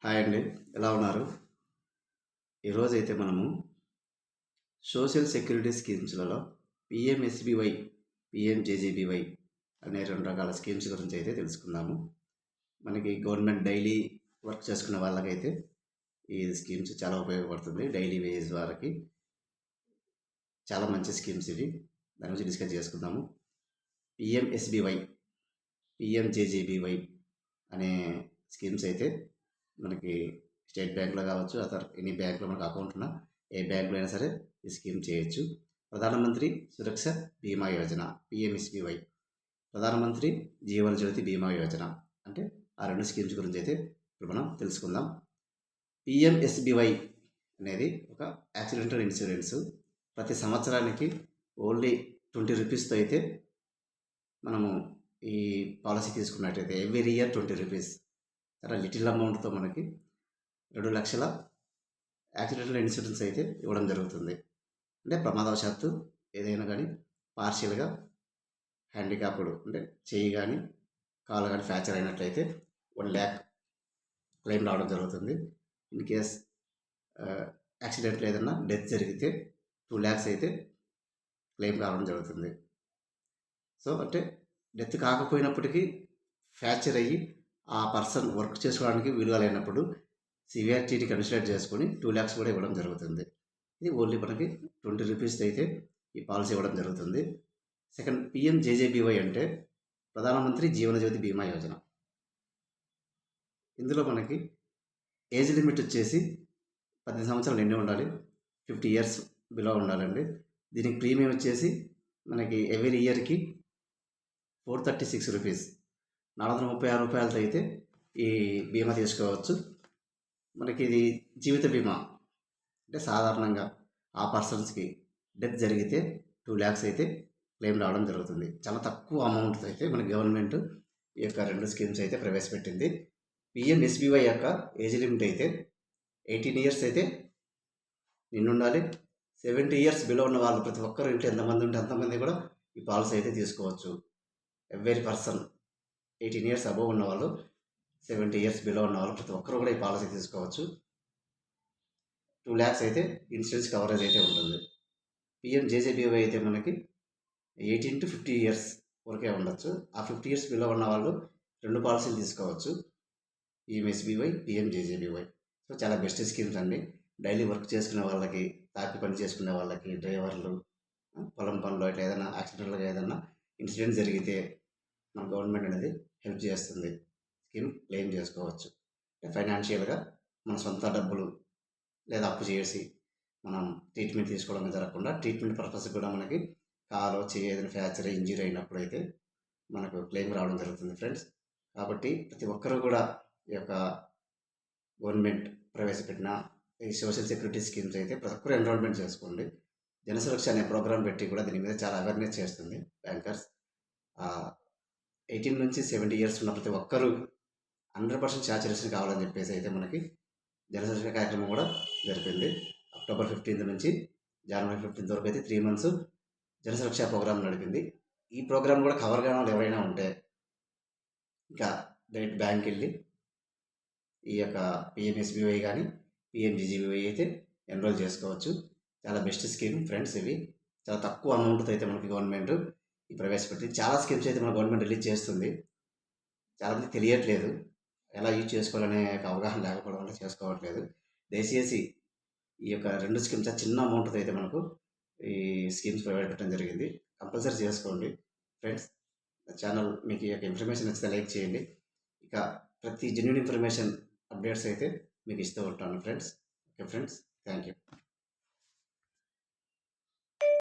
Hi అండి. ఎలా ఉన్నారు? ఈరోజైతే మనము సోషల్ సెక్యూరిటీ స్కీమ్స్‌లలో పీఎంఎస్‌బీవై, పీఎంజేజేబీవై అనే 2 రకాల స్కీమ్స్ గురించి అయితే తెలుసుకుందాము. మనకి గవర్నమెంట్ డైలీ వర్క్ చేసుకునే వాళ్ళకైతే ఈ స్కీమ్స్ చాలా ఉపయోగపడుతుంది. డైలీ వేజ్ వారికి చాలా మంచి స్కీమ్స్ ఇవి. దాని గురించి డిస్కస్ చేసుకుందాము. పీఎంఎస్‌బీవై, పీఎంజేజేబీవై అనే స్కీమ్స్ అయితే మనకి స్టేట్ బ్యాంక్లో కావచ్చు, అదర్ ఎనీ బ్యాంక్లో మనకు అకౌంట్ ఉన్న ఏ బ్యాంక్లో అయినా సరే ఈ స్కీమ్ చేయొచ్చు. ప్రధానమంత్రి సురక్ష బీమా యోజన పీఎంఎస్బీవై, ప్రధానమంత్రి జీవన జ్యోతి బీమా యోజన, అంటే ఆ 2 స్కీమ్స్ గురించి అయితే ఇప్పుడు మనం తెలుసుకుందాం. పీఎంఎస్బీవై అనేది ఒక యాక్సిడెంటల్ ఇన్సూరెన్స్. ప్రతి సంవత్సరానికి ఓన్లీ 20 రూపీస్తో అయితే మనము ఈ పాలసీ తీసుకున్నట్టయితే ఎవ్రీ ఇయర్ 20 రూపీస్, చాలా లిటిల్ అమౌంట్తో మనకి 2 లక్షల యాక్సిడెంటల్ ఇన్సూరెన్స్ అయితే ఇవ్వడం జరుగుతుంది. అంటే ప్రమాదవశాత్తు ఏదైనా కానీ పార్షియల్గా హ్యాండిక్యాప్డ్, అంటే చెయ్యి కానీ కాలు కానీ ఫ్రాక్చర్ అయినట్లయితే 1 lakh క్లెయిమ్ రావడం జరుగుతుంది. ఇన్ కేస్ యాక్సిడెంట్లో ఏదైనా డెత్ జరిగితే 2 lakhs అయితే క్లెయిమ్ రావడం జరుగుతుంది. సో అంటే డెత్ కాకపోయినప్పటికీ ఫ్రాక్చర్ అయ్యి ఆ పర్సన్ వర్క్ చేసుకోవడానికి వీలుగా లేనప్పుడు సివియారిటీని కన్సిడర్ చేసుకొని 2 lakhs కూడా ఇవ్వడం జరుగుతుంది. ఇది ఓన్లీ మనకి 20 రూపీస్ అయితే ఈ పాలసీ ఇవ్వడం జరుగుతుంది. సెకండ్, పీఎంజేజేబీవై అంటే ప్రధానమంత్రి జీవన జ్యోతి బీమా యోజన. ఇందులో మనకి ఏజ్ లిమిట్ వచ్చేసి 18 సంవత్సరాలు నిండి ఉండాలి, 50 years బిలో ఉండాలండి. దీనికి ప్రీమియం వచ్చేసి మనకి ఎవ్రీ ఇయర్కి 436 రూపీస్, 436 రూపాయలతో అయితే ఈ బీమా తీసుకోవచ్చు. మనకి ఇది జీవిత బీమా, అంటే సాధారణంగా ఆ పర్సన్స్కి డెత్ జరిగితే 2 lakhs అయితే క్లెయిమ్ రావడం జరుగుతుంది. చాలా తక్కువ అమౌంట్తో అయితే మన గవర్నమెంట్ ఈ యొక్క 2 స్కీమ్స్ అయితే ప్రవేశపెట్టింది. పీఎంఎస్బీవై యొక్క ఏజ్ లిమిట్ అయితే 18 years అయితే నిండుండాలి. 70 years బిలో ఉన్న వాళ్ళు ప్రతి ఒక్కరు ఇంట్లో ఎంతమంది ఉంటే అంతమంది కూడా ఈ పాలసీ అయితే తీసుకోవచ్చు. ఎవ్రీ పర్సన్ 18 years అబోవ్ ఉన్నవాళ్ళు, 70 years బిలో ఉన్నవాళ్ళు ప్రతి ఒక్కరు కూడా ఈ పాలసీ తీసుకోవచ్చు. 2 lakhs అయితే ఇన్సూరెన్స్ కవరేజ్ అయితే ఉంటుంది. పీఎంజేజేబీవై అయితే మనకి 18 to 50 years వరకే ఉండొచ్చు. ఆ 50 years బిలో ఉన్న వాళ్ళు 2 పాలసీలు తీసుకోవచ్చు, పీఎంఎస్బీవై, పీఎంజేజేబీవై. సో చాలా బెస్ట్ స్కీమ్స్ అండి. డైలీ వర్క్ చేసుకునే వాళ్ళకి, తాపి పని చేసుకునే వాళ్ళకి, డ్రైవర్లు, పొలం పనులు ఇట్లా ఏదైనా యాక్సిడెంట్గా ఏదైనా ఇన్సిడెంట్ జరిగితే మన గవర్నమెంట్ అనేది హెల్ప్ చేస్తుంది. స్కీమ్ క్లెయిమ్ చేసుకోవచ్చు. ఫైనాన్షియల్గా మన సొంత డబ్బులు లేదా అప్పు చేసి మనం ట్రీట్మెంట్ తీసుకోవడం జరగకుండా ట్రీట్మెంట్ పర్పస్ కూడా మనకి కాలో చెయ్యి ఏదైనా ఫ్రాక్చర్ ఇంజరీ అయినప్పుడు అయితే మనకు క్లెయిమ్ రావడం జరుగుతుంది ఫ్రెండ్స్. కాబట్టి ప్రతి ఒక్కరూ కూడా ఈ యొక్క గవర్నమెంట్ ప్రవేశపెట్టిన ఈ సోషల్ సెక్యూరిటీ స్కీమ్స్ అయితే ప్రతి ఒక్కరు ఎన్రోల్మెంట్ చేసుకోండి. జనసురక్ష అనే ప్రోగ్రామ్ పెట్టి కూడా దీని మీద చాలా అవేర్నెస్ చేస్తుంది బ్యాంకర్స్. 18 నుంచి 70 years ఉన్న ప్రతి ఒక్కరూ 100% సాచురేషన్ కావాలని చెప్పేసి అయితే మనకి జనసురక్ష కార్యక్రమం కూడా జరిపింది. October 15th నుంచి January 15th వరకు అయితే 3 months జనసురక్ష ప్రోగ్రాం నడిపింది. ఈ ప్రోగ్రాం కూడా కవర్ కాని వాళ్ళు ఎవరైనా ఉంటే ఇంకా డైరెక్ట్ బ్యాంక్కి వెళ్ళి ఈ యొక్క పీఎంఎస్బీవై కానీ పీఎంజేజేబీవై అయితే ఎన్రోల్ చేసుకోవచ్చు. చాలా బెస్ట్ స్కీమ్ ఫ్రెండ్స్. ఇవి చాలా తక్కువ అమౌంట్తో అయితే మనకి గవర్నమెంట్ ఈ ప్రవేశపెట్టింది. చాలా స్కీమ్స్ అయితే మన గవర్నమెంట్ రిలీజ్ చేస్తుంది. చాలామంది తెలియట్లేదు, ఎలా యూజ్ చేసుకోవాలనే అవగాహన లేకపోవడం వల్ల చేసుకోవట్లేదు. దయచేసి ఈ యొక్క 2 స్కీమ్స్ చిన్న అమౌంట్తో అయితే మనకు ఈ స్కీమ్స్ ప్రవేశపెట్టడం జరిగింది. కంపల్సరీ చేసుకోండి ఫ్రెండ్స్. ఛానల్ మీకు ఈ యొక్క ఇన్ఫర్మేషన్ నచ్చితే లైక్ చేయండి. ఇక ప్రతి జెన్యూన్ ఇన్ఫర్మేషన్ అప్డేట్స్ అయితే మీకు ఇస్తూ ఉంటాను friends. Okay friends, thank you.